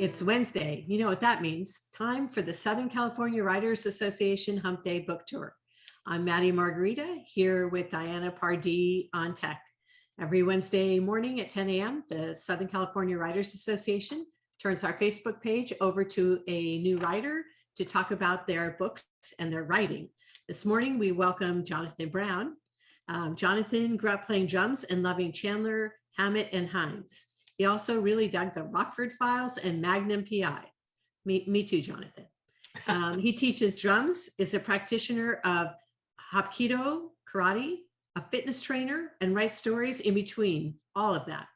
It's Wednesday. You know what that means. Time for the Southern California Writers Association Hump Day Book Tour. I'm Maddie Margarita here with Diana Pardee on tech. Every Wednesday morning at 10 a.m., the Southern California Writers Association turns our Facebook page over to a new writer to talk about their books and their writing. This morning, we welcome Jonathan Brown. Jonathan grew up playing drums and loving Chandler, Hammett, and Hines. He also really dug the Rockford Files and Magnum PI. Me too, Jonathan. He teaches drums, is a practitioner of Hapkido, karate, a fitness trainer, and writes stories in between all of that.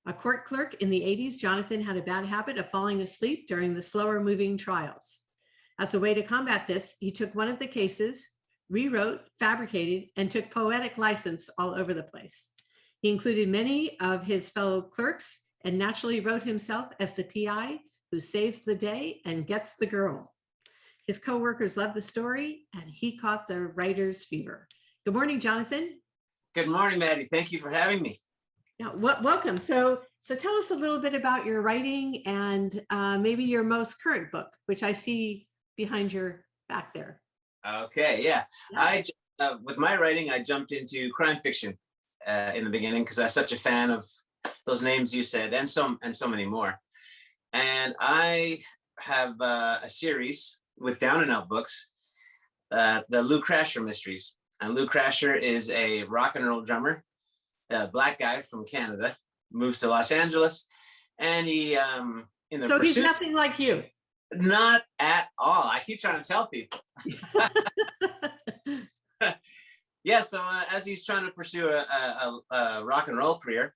A court clerk in the 80s, Jonathan had a bad habit of falling asleep during the slower moving trials. As a way to combat this, he took one of the cases, rewrote, fabricated, and took poetic license all over the place. He included many of his fellow clerks and naturally wrote himself as the PI who saves the day and gets the girl. His co-workers loved the story and he caught the writer's fever. Good morning, Jonathan. Good morning, Maddie. Thank you for having me. Yeah, welcome. So tell us a little bit about your writing and maybe your most current book, which I see behind your back there. Okay, yeah. With my writing, I jumped into crime fiction in the beginning because I'm such a fan of those names you said and so many more. And I have a series with Down and Out Books, the Lou Crasher mysteries. And Lou Crasher is a rock and roll drummer, a black guy from Canada, moved to Los Angeles, and he he's nothing like you. Not at all. I keep trying to tell people. Yeah, so as he's trying to pursue a rock and roll career,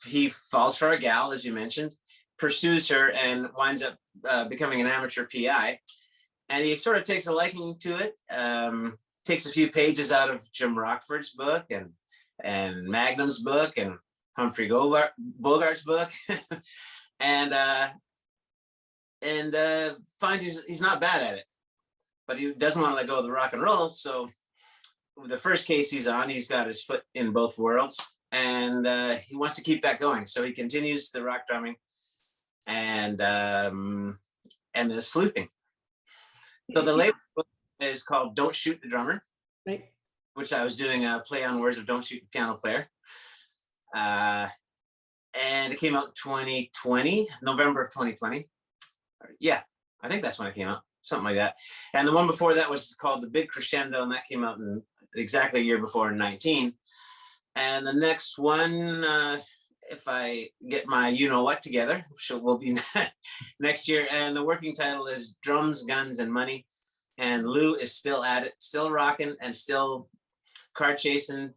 he falls for a gal, as you mentioned, pursues her, and winds up becoming an amateur PI. And he sort of takes a liking to it, takes a few pages out of Jim Rockford's book and Magnum's book and Humphrey Bogart's book, and finds he's not bad at it, but he doesn't want to let go of the rock and roll. So the first case he's on, he's got his foot in both worlds, and he wants to keep that going. So he continues the rock drumming and the sleuthing. So the latest book is called Don't Shoot the Drummer, right, which I was doing a play on words of Don't Shoot the Piano Player. And it came out 2020, November of 2020. Yeah, I think that's when it came out, something like that. And the one before that was called The Big Crescendo, and that came out in exactly a year before, in 19. And the next one, if I get my you-know-what together, which will be next year, and the working title is Drums, Guns, and Money. And Lou is still at it, still rocking, and still car chasing,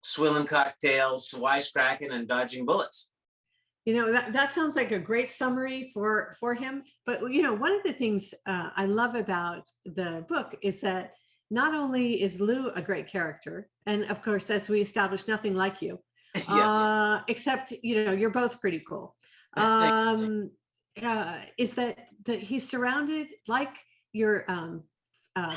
swilling cocktails, wisecracking, and dodging bullets. You know, that sounds like a great summary for him. But, you know, one of the things I love about the book is that not only is Lou a great character, and of course, as we established, nothing like you, yes. Except, you know, you're both pretty cool. Is that he's surrounded, like your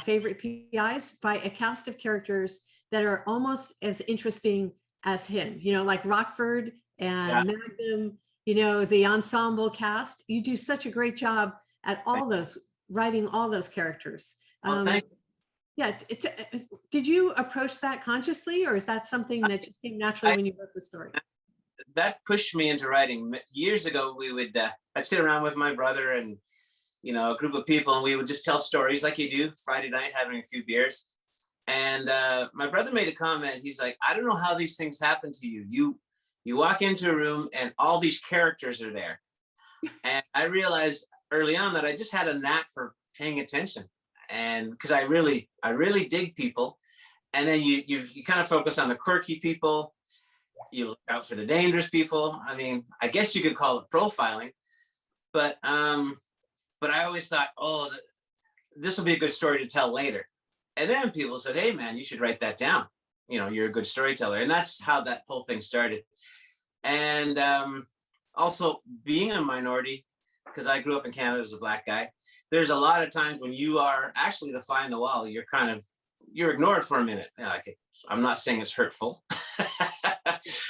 favorite PIs, by a cast of characters that are almost as interesting as him, you know, like Rockford and Magnum, you know, the ensemble cast. You do such a great job at all those, writing all those characters. Yeah, did you approach that consciously, or is that something that just came naturally when you wrote the story? That pushed me into writing. Years ago, I'd sit around with my brother and, you know, a group of people, and we would just tell stories like you do, Friday night, having a few beers. And my brother made a comment. He's like, I don't know how these things happen to you. You walk into a room and all these characters are there. And I realized early on that I just had a knack for paying attention. And because I really dig people. And then you kind of focus on the quirky people. You look out for the dangerous people. I mean, I guess you could call it profiling. But I always thought, oh, this will be a good story to tell later. And then people said, hey, man, you should write that down. You know, you're a good storyteller. And that's how that whole thing started. And also being a minority, because I grew up in Canada as a black guy, there's a lot of times when you are actually the fly in the wall, you're ignored for a minute. I'm not saying it's hurtful,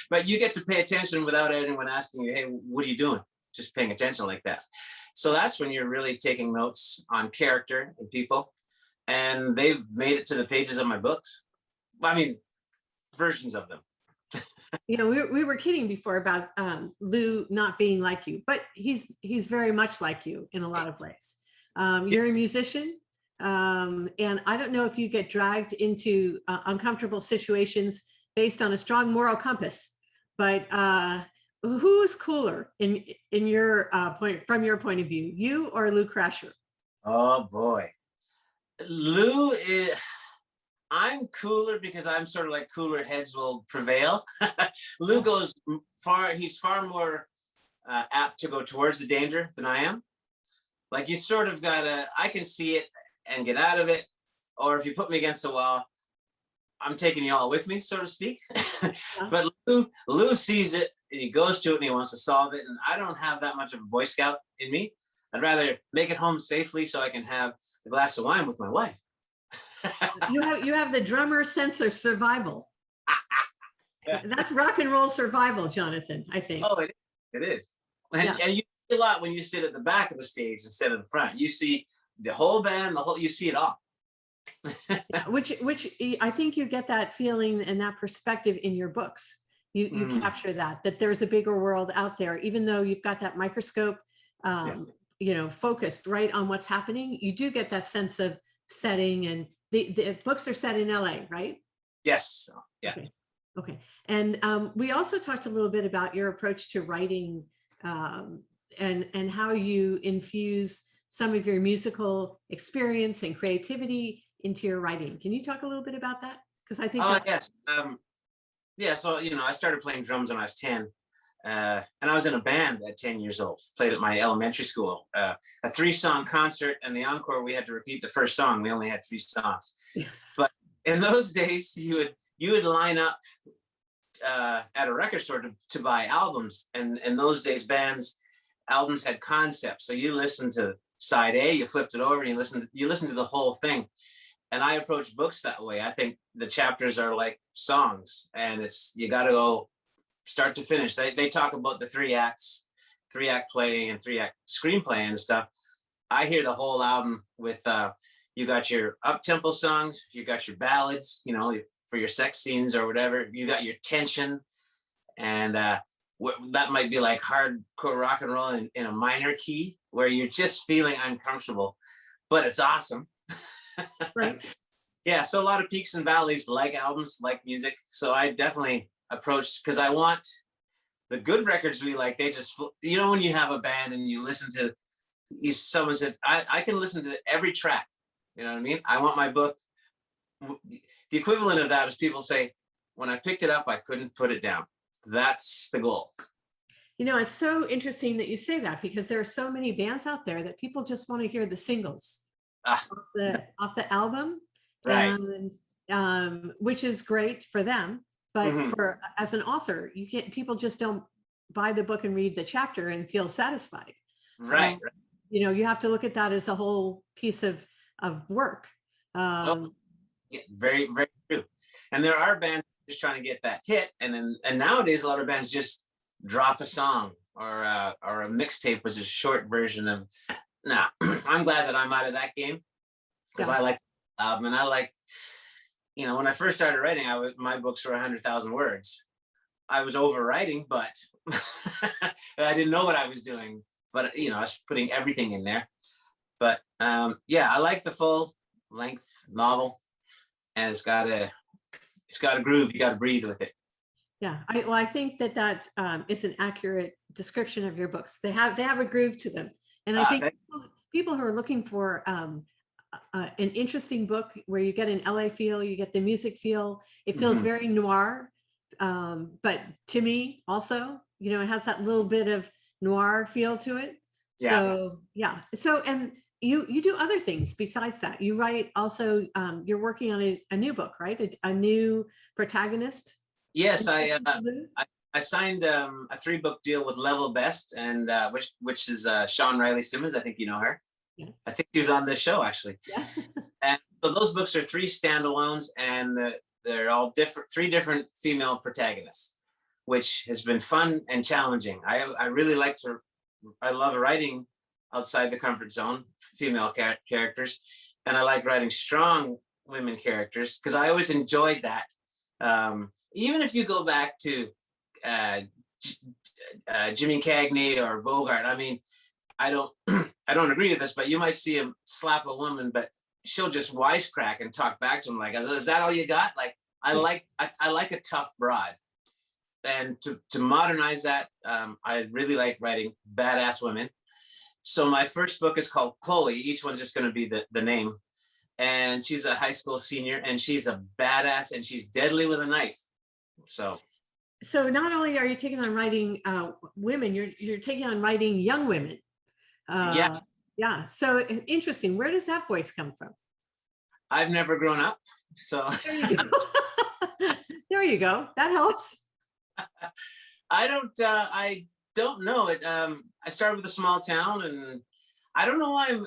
but you get to pay attention without anyone asking you, hey, what are you doing? just paying attention like that. So that's when you're really taking notes on character and people. And they've made it to the pages of my books. I mean, versions of them. You know, we were kidding before about Lou not being like you, but he's very much like you in a lot of ways. You're a musician, and I don't know if you get dragged into uncomfortable situations based on a strong moral compass, but who's cooler in your from your point of view, you or Lou Crasher? Oh boy. Lou is, I'm cooler because I'm sort of like cooler heads will prevail. Lou goes far, he's far more apt to go towards the danger than I am. Like you sort of gotta, I can see it and get out of it. Or if you put me against the wall, I'm taking you all with me, so to speak. But Lou sees it and he goes to it and he wants to solve it. And I don't have that much of a Boy Scout in me. I'd rather make it home safely so I can have a glass of wine with my wife. You have the drummer sense of survival. That's rock and roll survival, Jonathan, I think. Oh, it is. And you see a lot when you sit at the back of the stage instead of the front. You see the whole band, you see it all. Which I think you get that feeling and that perspective in your books. You capture that there's a bigger world out there, even though you've got that microscope, you know, focused right on what's happening. You do get that sense of setting, and the books are set in LA, right? Yes. Yeah. Okay. And we also talked a little bit about your approach to writing, and how you infuse some of your musical experience and creativity into your writing. Can you talk a little bit about that? Because I think yes. Yeah, so you know, I started playing drums when I was 10. And I was in a band at 10 years old, played at my elementary school, a 3-song concert, and the encore, we had to repeat the first song. We only had 3 songs. But in those days, you would line up at a record store to buy albums. And in those days, albums had concepts. So you listened to side A, you flipped it over, and you listened to the whole thing. And I approach books that way. I think the chapters are like songs, and you got to go start to finish. They talk about the 3 acts, 3-act play and 3-act screenplay and stuff. I hear the whole album with, you got your up-tempo songs, you got your ballads, you know, for your sex scenes or whatever. You got your tension, and that might be like hardcore rock and roll in a minor key where you're just feeling uncomfortable, but it's awesome. right. Yeah, so a lot of peaks and valleys, like albums, like music. So I definitely approach, because I want the good records we like. They just, you know, when you have a band and you listen to, someone said, I can listen to every track. You know what I mean? I want my book. The equivalent of that is people say, when I picked it up, I couldn't put it down. That's the goal. You know, it's so interesting that you say that, because there are so many bands out there that people just want to hear the singles off the album, right? And which is great for them, but for as an author, people just don't buy the book and read the chapter and feel satisfied. Right. You know, you have to look at that as a whole piece of work. Yeah, very, very true. And there are bands just trying to get that hit, and nowadays a lot of bands just drop a song or a mixtape was a short version of. Nah, I'm glad that I'm out of that game, because I like and I like, you know, when I first started writing, my books were 100,000 words. I was overwriting, but I didn't know what I was doing. But you know, I was putting everything in there. But yeah, I like the full length novel, and it's got a groove. You got to breathe with it. Yeah, I think that is an accurate description of your books. They have a groove to them, and I think people who are looking for an interesting book where you get an LA feel, you get the music feel. It feels very noir, but to me also, you know, it has that little bit of noir feel to it. Yeah. So yeah. So and you do other things besides that. You write also. You're working on a new book, right? A new protagonist. Yes, I signed a 3-book deal with Level Best, and which is Sean Riley Simmons. I think you know her. Yeah. I think she was on this show actually. Yeah. And so those books are 3 standalones, and they're all 3 different female protagonists, which has been fun and challenging. I really like to I love writing outside the comfort zone, female characters, and I like writing strong women characters because I always enjoyed that. Even if you go back to uh, Jimmy Cagney or Bogart, I mean, I don't I don't agree with this, but you might see him slap a woman, but she'll just wisecrack and talk back to him like, "Is that all you got?" Like I like a tough broad, and to modernize that, I really like writing badass women. So my first book is called Chloe. Each one's just going to be the name, and she's a high school senior, and she's a badass, and she's deadly with a knife. So not only are you taking on writing women, you're taking on writing young women. yeah, Yeah. So interesting. Where does that voice come from? I've never grown up, so There you go. There you go. That helps. I don't know it. I started with a small town, and I don't know why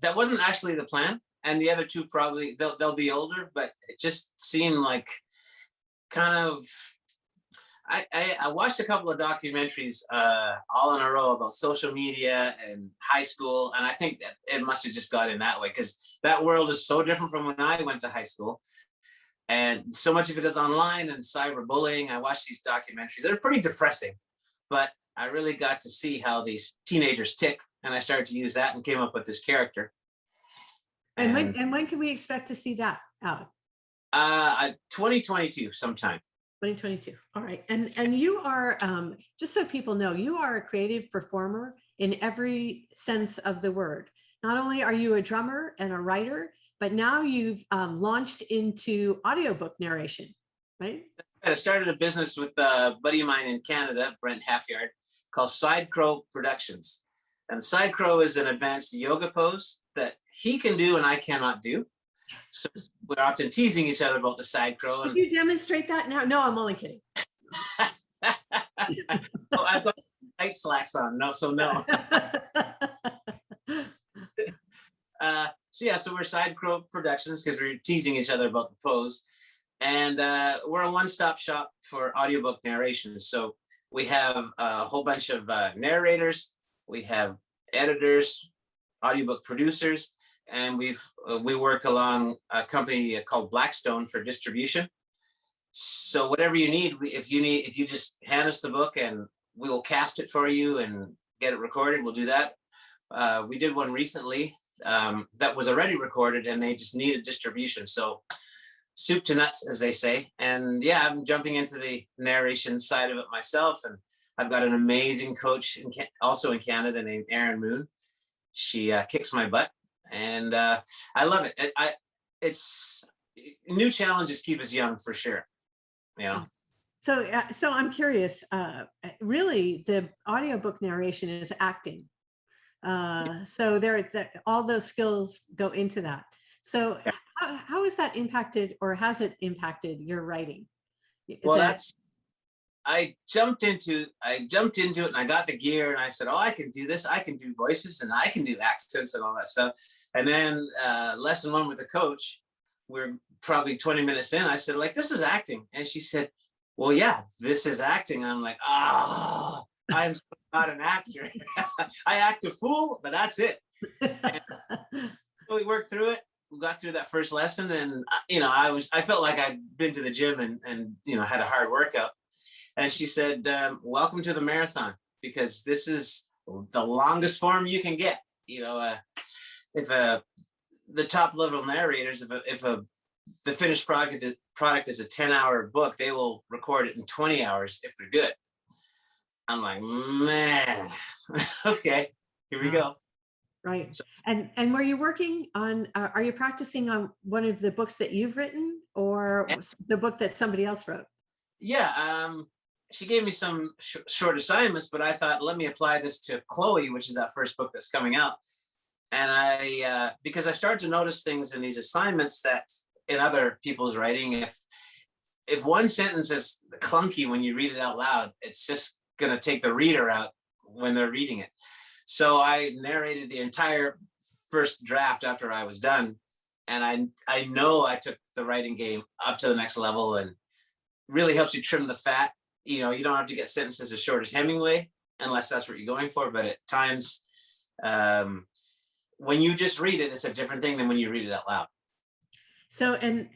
that wasn't actually the plan. And the other two probably they'll be older, but it just seemed like kind of. I watched a couple of documentaries all in a row about social media and high school, and I think that it must have just got in that way because that world is so different from when I went to high school, and so much of it is online and cyberbullying. I watched these documentaries; they're pretty depressing, but I really got to see how these teenagers tick, and I started to use that and came up with this character. And when can we expect to see that out? 2022 sometime. 2022. All right. And you are, just so people know, you are a creative performer in every sense of the word. Not only are you a drummer and a writer, but now you've launched into audiobook narration, right? I started a business with a buddy of mine in Canada, Brent Halfyard, called Side Crow Productions. And Side Crow is an advanced yoga pose that he can do and I cannot do. So we're often teasing each other about the side crow. Can you demonstrate that now? No, I'm only kidding. Oh, I've got tight slacks on. No, so no. So we're Side Crow Productions because we're teasing each other about the pose. And we're a one-stop shop for audiobook narration. So we have a whole bunch of narrators, we have editors, audiobook producers, and we work along a company called Blackstone for distribution. So whatever you need, if you just hand us the book and we will cast it for you and get it recorded, we'll do that. We did one recently that was already recorded and they just needed distribution. So soup to nuts, as they say. And yeah, I'm jumping into the narration side of it myself. And I've got an amazing coach also in Canada named Erin Moon. She kicks my butt. And I love it. It's new challenges keep us young for sure. You know. So I'm curious. Really, the audiobook narration is acting. So all those skills go into that. So Yeah. how has that impacted, or has it impacted your writing? Well, I jumped into it and I got the gear and I said, oh, I can do this. I can do voices and I can do accents and all that stuff. And then lesson one with the coach, we're probably 20 minutes in. I said, like, this is acting. And she said, well, yeah, this is acting. I'm like, oh, I'm not an actor. I act a fool, but that's it. So we worked through it. We got through that first lesson and, I felt like I'd been to the gym and had a hard workout. And she said, welcome to the marathon, because this is the longest form you can get. If the top level narrators, if the finished product is a 10-hour book, they will record it in 20 hours if they're good. I'm like, man, okay, here we go. Right. So, and were you working on, are you practicing on one of the books that you've written or the book that somebody else wrote? Yeah. She gave me some short assignments, but I thought, let me apply this to Chloe, which is that first book that's coming out. And because I started to notice things in these assignments that in other people's writing, if one sentence is clunky when you read it out loud, it's just going to take the reader out when they're reading it. So I narrated the entire first draft after I was done. And I know I took the writing game up to the next level and really helps you trim the fat. You don't have to get sentences as short as Hemingway, unless that's what you're going for. But at times, when you just read it, it's a different thing than when you read it out loud. So, and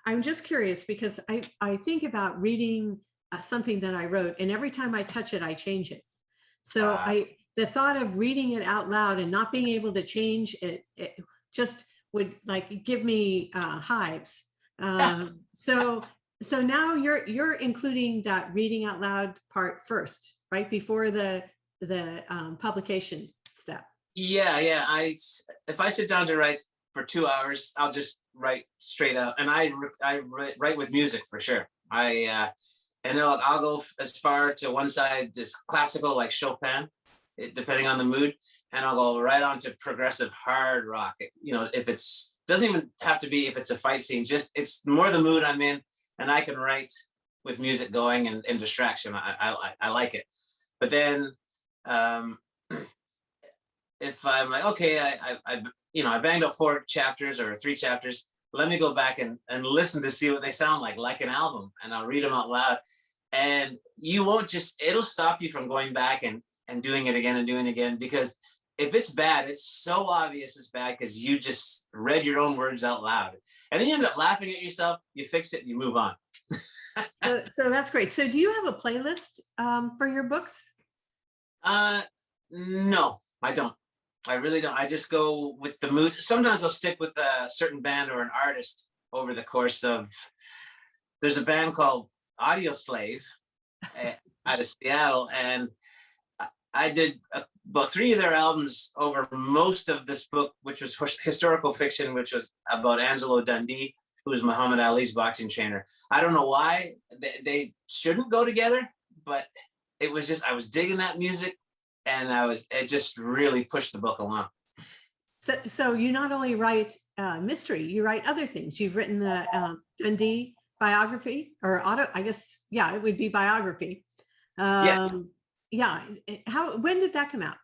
I'm just curious because I think about reading something that I wrote, and every time I touch it, I change it. So the thought of reading it out loud and not being able to change it, it just would like give me hives. So now you're including that reading out loud part first, right before the publication step. Yeah. If I sit down to write for 2 hours, I'll just write straight out, and I write with music for sure. And I'll go as far to one side, just classical like Chopin, depending on the mood, and I'll go right on to progressive hard rock. If it's doesn't even have to be if it's a fight scene, just it's more the mood I'm in, and I can write with music going and distraction. I like it. But then if I'm like, okay, I banged up 4 chapters or 3 chapters, let me go back and listen to see what they sound like an album, and I'll read them out loud. And you won't it'll stop you from going back and doing it again and doing it again, because if it's bad, it's so obvious it's bad because you just read your own words out loud, and then you end up laughing at yourself. You fix it and you move on. So that's great. So do you have a playlist for your books? No, I don't. I really don't. I just go with the mood. Sometimes I'll stick with a certain band or an artist over the course of. There's a band called Audio Slave out of Seattle, and I did about 3 of their albums over most of this book, which was historical fiction, which was about Angelo Dundee, who was Muhammad Ali's boxing trainer. I don't know why they shouldn't go together, but it was just, I was digging that music, and it just really pushed the book along. So you not only write mystery, you write other things. You've written the Dundee biography or I guess, yeah, it would be biography. Yeah. When did that come out?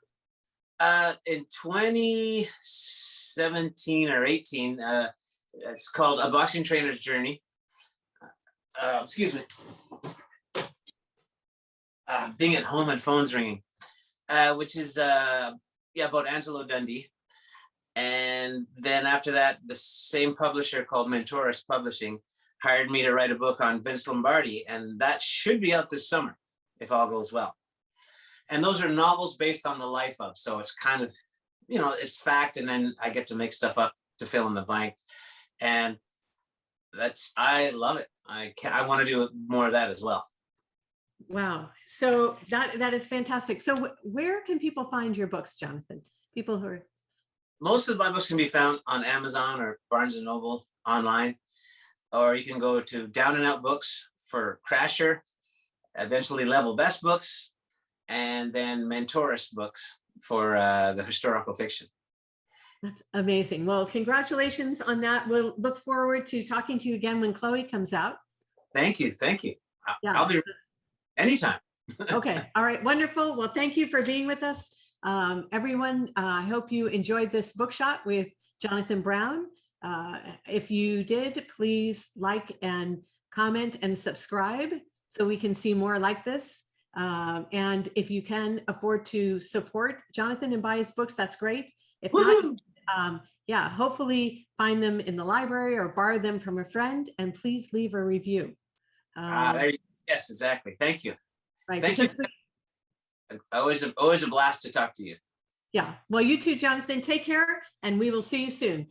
In 2017 or 18. It's called A Boxing Trainer's Journey. Excuse me. Being at home and phones ringing. Which is about Angelo Dundee. And then after that, the same publisher called Mentoris Publishing hired me to write a book on Vince Lombardi, and that should be out this summer if all goes well. And those are novels based on the life of, so it's kind of, it's fact, and then I get to make stuff up to fill in the blank. And I love it. I want to do more of that as well. Wow. So that is fantastic. So where can people find your books, Jonathan? People who are. Most of my books can be found on Amazon or Barnes & Noble online, or you can go to Down and Out Books for Crasher, eventually Level Best Books, and then Mentoris Books for the historical fiction. That's amazing. Well, congratulations on that. We'll look forward to talking to you again when Chloe comes out. Thank you. Yeah. I'll be anytime. Okay. All right. Wonderful. Well, thank you for being with us. Everyone, I hope you enjoyed this bookshot with Jonathan Brown. If you did, please like and comment and subscribe so we can see more like this. And if you can afford to support Jonathan and buy his books, that's great. If not, hopefully find them in the library or borrow them from a friend, and please leave a review. Yes, exactly. Thank you. Right. Thank you. Always a blast to talk to you. Yeah. Well, you too, Jonathan. Take care, and we will see you soon.